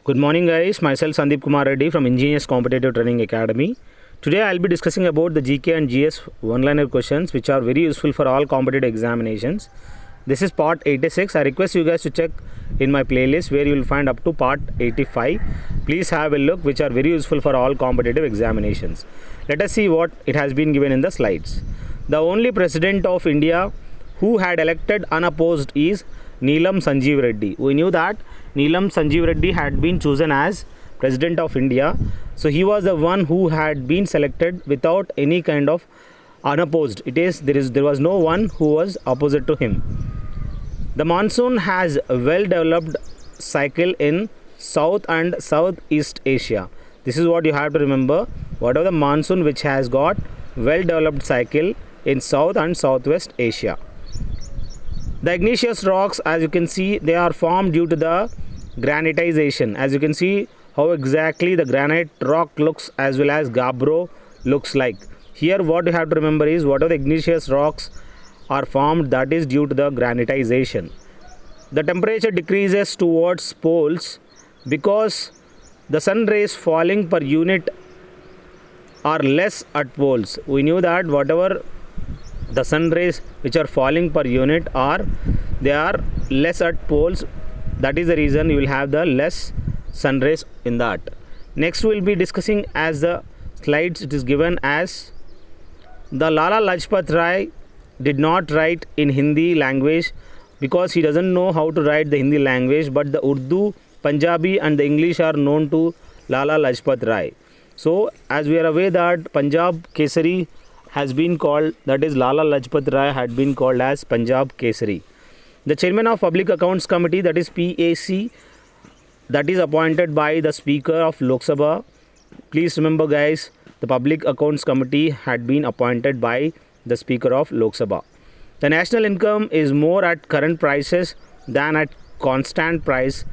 Good morning, guys. Myself Sandeep Kumar Reddy from Engineers Competitive Training Academy. Today, I'll be discussing about the GK and GS one-liner questions, which are very useful for all competitive examinations. This is part 86. I request you guys to check in my playlist where you will find up to part 85. Please have a look, which are very useful for all competitive examinations. Let us see what it has been given in the slides. The only president of India who had elected unopposed is Neelam Sanjeev Reddy. We knew that Neelam Sanjeev Reddy had been chosen as President of India. So he was the one who had been selected without any kind of unopposed. There was no one who was opposite to him. The monsoon has a well developed cycle in South and Southeast Asia. This is what you have to remember. Whatever the monsoon which has got well developed cycle in South and Southwest Asia. The igneous rocks, as you can see, they are formed due to the granitization. As you can see how exactly the granite rock looks as well as gabbro looks like. Here what you have to remember is what are the igneous rocks are formed, that is due to the granitization. The temperature decreases towards poles because the sun rays falling per unit are less at poles. We knew that whatever the sun rays which are falling per unit they are less at poles. That is the reason you will have the less sun rays in that. Next we will be discussing as the slides it is given as the Lala Lajpat Rai did not write in Hindi language because he doesn't know how to write the Hindi language, but the Urdu, Punjabi and the English are known to Lala Lajpat Rai. So as we are aware that Punjab Kesari has been called, that is Lala Lajpat Rai had been called as Punjab Kesari. The chairman of Public Accounts Committee, that is PAC, that is appointed by the Speaker of Lok Sabha. Please remember guys, the Public Accounts Committee had been appointed by the Speaker of Lok Sabha. The national income is more at current prices than at constant price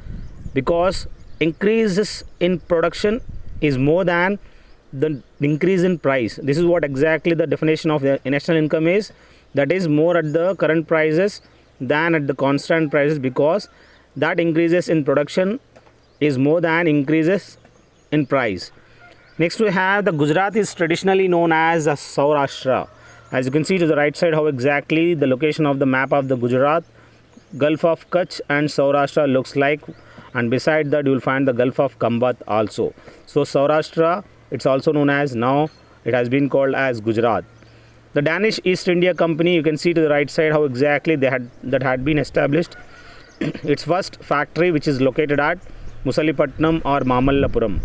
because increases in production is more than the increase in price. This is what exactly the definition of the national income is, that is more at the current prices than at the constant prices because that increases in production is more than increases in price. Next we have the Gujarat is traditionally known as a Saurashtra. As you can see to the right side how exactly the location of the map of the Gujarat, Gulf of Kutch and Saurashtra looks like, and beside that you will find the Gulf of Kambat also. So Saurashtra, it's also known as, now it has been called as Gujarat. The Danish East India Company, you can see to the right side how exactly that had been established. Its first factory which is located at Musalipatnam or Mamallapuram.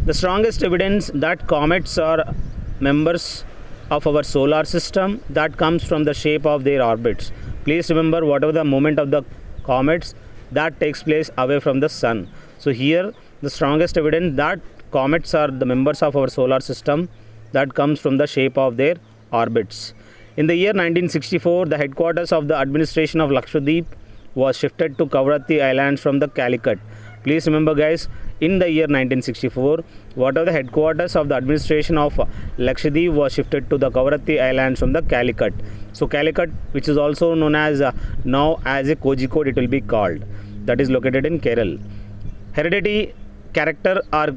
The strongest evidence that comets are members of our solar system, that comes from the shape of their orbits. Please remember whatever the movement of the comets that takes place away from the sun. So here the strongest evidence that comets are the members of our solar system, that comes from the shape of their orbits. In the year 1964, the headquarters of the administration of Lakshadweep was shifted to Kavaratti Islands from the Calicut. Please remember guys, in the year 1964, what are the headquarters of the administration of Lakshadweep was shifted to the Kavaratti Islands from the Calicut. So Calicut, which is also known as now as a Kozhikode, it will be called, that is located in Kerala. Heredity character are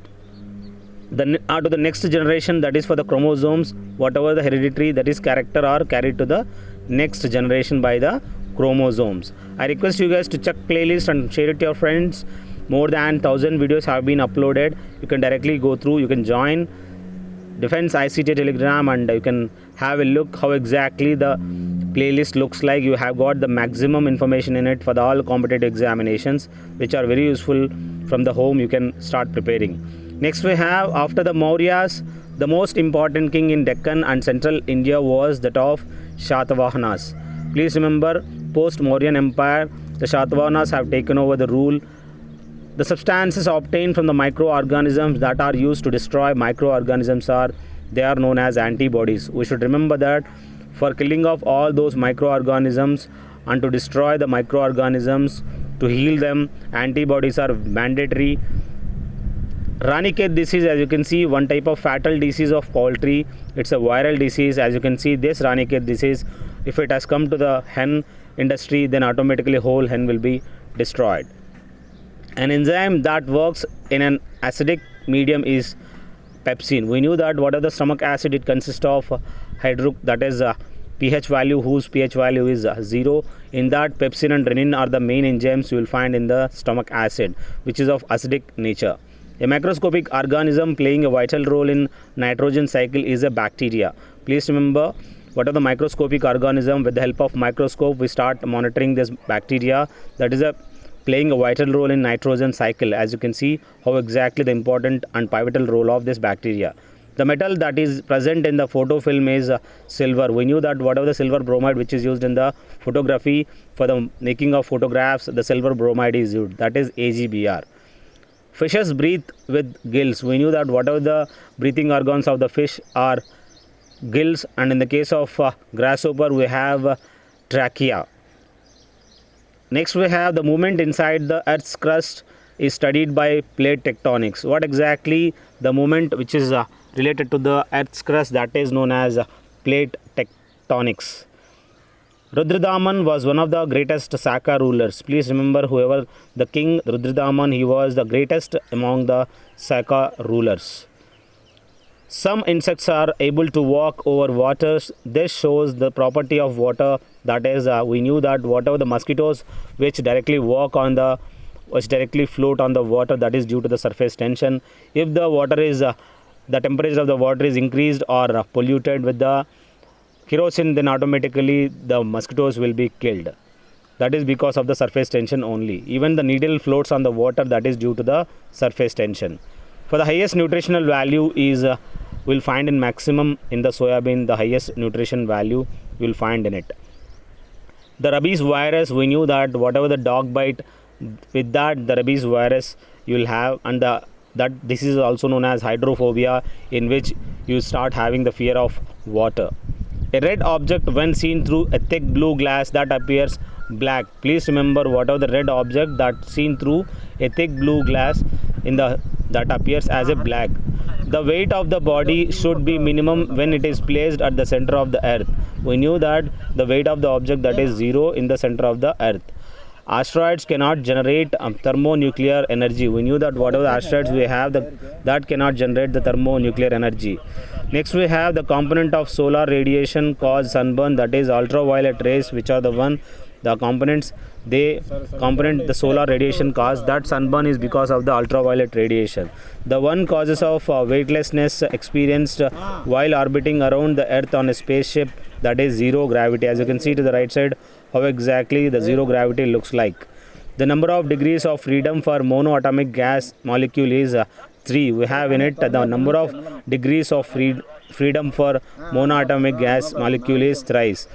to the next generation, that is for the chromosomes. Whatever the hereditary, that is character, are carried to the next generation by the chromosomes. I request you guys to check playlist and share it to your friends. More than 1000 videos have been uploaded. You can directly go through, you can join Defense ICT Telegram and you can have a look how exactly the playlist looks like. You have got the maximum information in it for the all competitive examinations, which are very useful. From the home you can start preparing. Next we have, after the Mauryas, the most important king in Deccan and central India was that of Shatavahanas. Please remember, post Mauryan Empire, the Shatavahanas have taken over the rule. The substances obtained from the microorganisms that are used to destroy microorganisms they are known as antibodies. We should remember that for killing off all those microorganisms and to destroy the microorganisms, to heal them, antibodies are mandatory. Ranikhet disease, as you can see, one type of fatal disease of poultry. It's a viral disease. As you can see, this Ranikhet disease, if it has come to the hen industry, then automatically whole hen will be destroyed. An enzyme that works in an acidic medium is pepsin. We knew that what are the stomach acid, it consists of that is pH value whose pH value is 0. In that, pepsin and renin are the main enzymes you will find in the stomach acid, which is of acidic nature. A microscopic organism playing a vital role in nitrogen cycle is a bacteria. Please remember, what are the microscopic organism? With the help of microscope, we start monitoring this bacteria that is playing a vital role in nitrogen cycle. As you can see how exactly the important and pivotal role of this bacteria. The metal that is present in the photofilm is silver. We knew that whatever the silver bromide which is used in the photography for the making of photographs, the silver bromide is used. That is AgBr. Fishes breathe with gills. We knew that whatever the breathing organs of the fish are gills, and in the case of grasshopper we have trachea. Next we have the movement inside the earth's crust is studied by plate tectonics. What exactly the movement which is related to the earth's crust, that is known as plate tectonics. Rudradaman was one of the greatest Saka rulers. Please remember, whoever the king Rudradaman, he was the greatest among the Saka rulers. Some insects are able to walk over water. This shows the property of water. That is, we knew that whatever the mosquitoes which directly directly float on the water, that is due to the surface tension. If the water is the temperature of the water is increased or polluted with the kerosene, then automatically the mosquitoes will be killed. That is because of the surface tension only. Even the needle floats on the water, that is due to the surface tension. For the highest nutritional value is will find in maximum in the soybean. The highest nutrition value you will find in it. The rabies virus, we knew that whatever the dog bite, with that the rabies virus you will have, and that this is also known as hydrophobia, in which you start having the fear of water. A red object when seen through a thick blue glass that appears black. Please remember, whatever the red object that seen through a thick blue glass that appears as a black. The weight of the body should be minimum when it is placed at the center of the earth. We knew that the weight of the object that is 0 in the center of the earth. Asteroids cannot generate thermonuclear energy. We knew that whatever the asteroids we have, that cannot generate the thermonuclear energy. Next we have the component of solar radiation cause sunburn, that is ultraviolet rays, which are the components the solar radiation cause that sunburn is because of the ultraviolet radiation. The one causes of weightlessness experienced while orbiting around the earth on a spaceship, that is zero gravity. As you can see to the right side how exactly the zero gravity looks like. The number of degrees of freedom for monoatomic gas molecule is 3. We have in it the number of degrees of freedom for monoatomic gas molecule is thrice.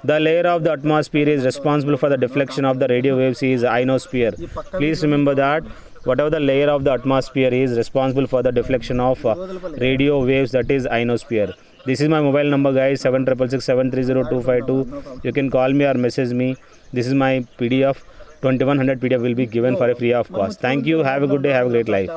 The layer of the atmosphere is responsible for the deflection of the radio waves is ionosphere. Please remember that whatever the layer of the atmosphere is responsible for the deflection of radio waves, that is ionosphere. This is my mobile number, guys, 7667302252. You can call me or message me. This is my PDF. 2100 PDF will be given for a free of cost. Thank you. Have a good day. Have a great life.